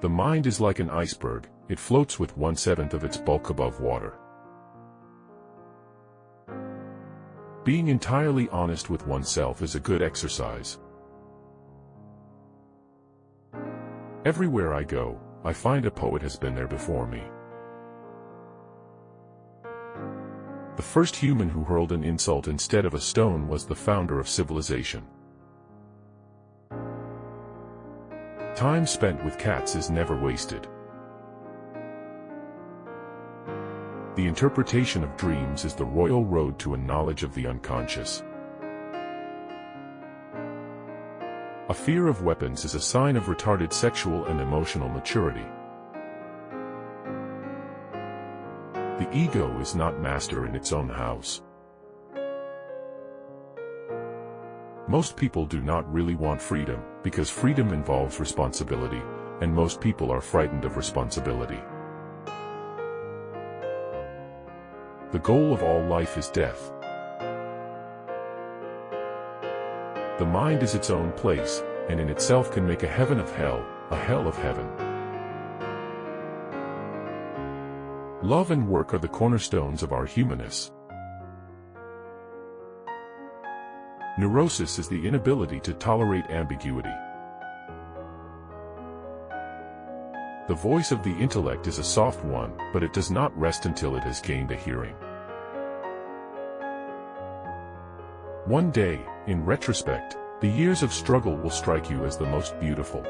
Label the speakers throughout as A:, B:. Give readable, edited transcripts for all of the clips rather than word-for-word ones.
A: The mind is like an iceberg, it floats with 1/7 of its bulk above water. Being entirely honest with oneself is a good exercise. Everywhere I go, I find a poet has been there before me. The first human who hurled an insult instead of a stone was the founder of civilization. Time spent with cats is never wasted. The interpretation of dreams is the royal road to a knowledge of the unconscious. A fear of weapons is a sign of retarded sexual and emotional maturity. The ego is not master in its own house. Most people do not really want freedom, because freedom involves responsibility, and most people are frightened of responsibility. The goal of all life is death. The mind is its own place, and in itself can make a heaven of hell, a hell of heaven. Love and work are the cornerstones of our humanness. Neurosis is the inability to tolerate ambiguity. The voice of the intellect is a soft one, but it does not rest until it has gained a hearing. One day, in retrospect, the years of struggle will strike you as the most beautiful.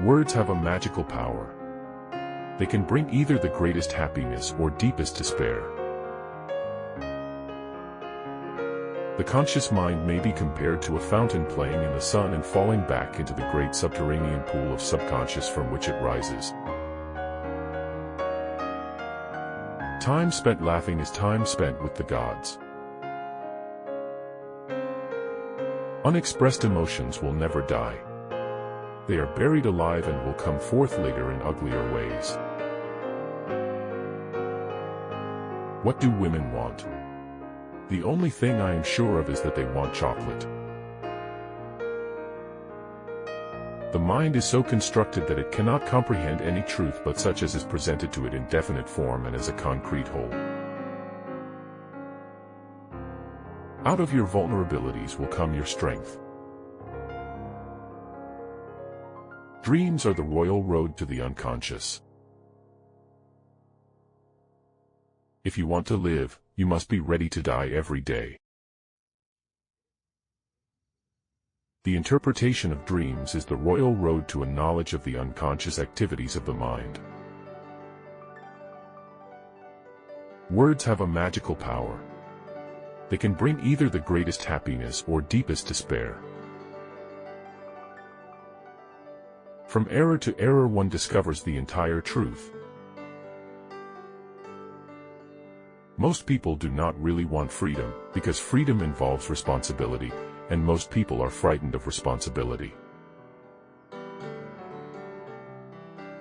A: Words have a magical power. They can bring either the greatest happiness or deepest despair. The conscious mind may be compared to a fountain playing in the sun and falling back into the great subterranean pool of subconscious from which it rises. Time spent laughing is time spent with the gods. Unexpressed emotions will never die. They are buried alive and will come forth later in uglier ways. What do women want? The only thing I am sure of is that they want chocolate. The mind is so constructed that it cannot comprehend any truth but such as is presented to it in definite form and as a concrete whole. Out of your vulnerabilities will come your strength. Dreams are the royal road to the unconscious. If you want to live, you must be ready to die every day. The interpretation of dreams is the royal road to a knowledge of the unconscious activities of the mind. Words have a magical power. They can bring either the greatest happiness or deepest despair. From error to error one discovers the entire truth. Most people do not really want freedom, because freedom involves responsibility, and most people are frightened of responsibility.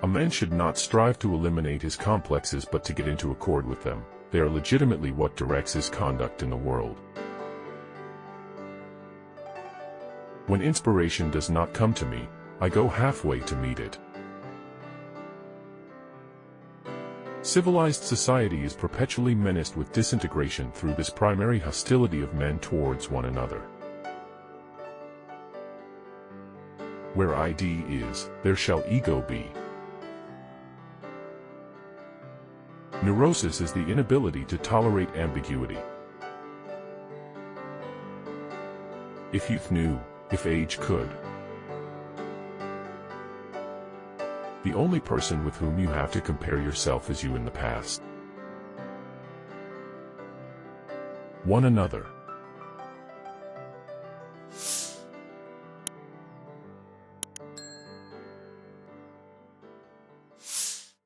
A: A man should not strive to eliminate his complexes but to get into accord with them. They are legitimately what directs his conduct in the world. When inspiration does not come to me, I go halfway to meet it. Civilized society is perpetually menaced with disintegration through this primary hostility of men towards one another. Where ID is, there shall ego be. Neurosis is the inability to tolerate ambiguity. If youth knew, if age could. The only person with whom you have to compare yourself is you in the past. One another.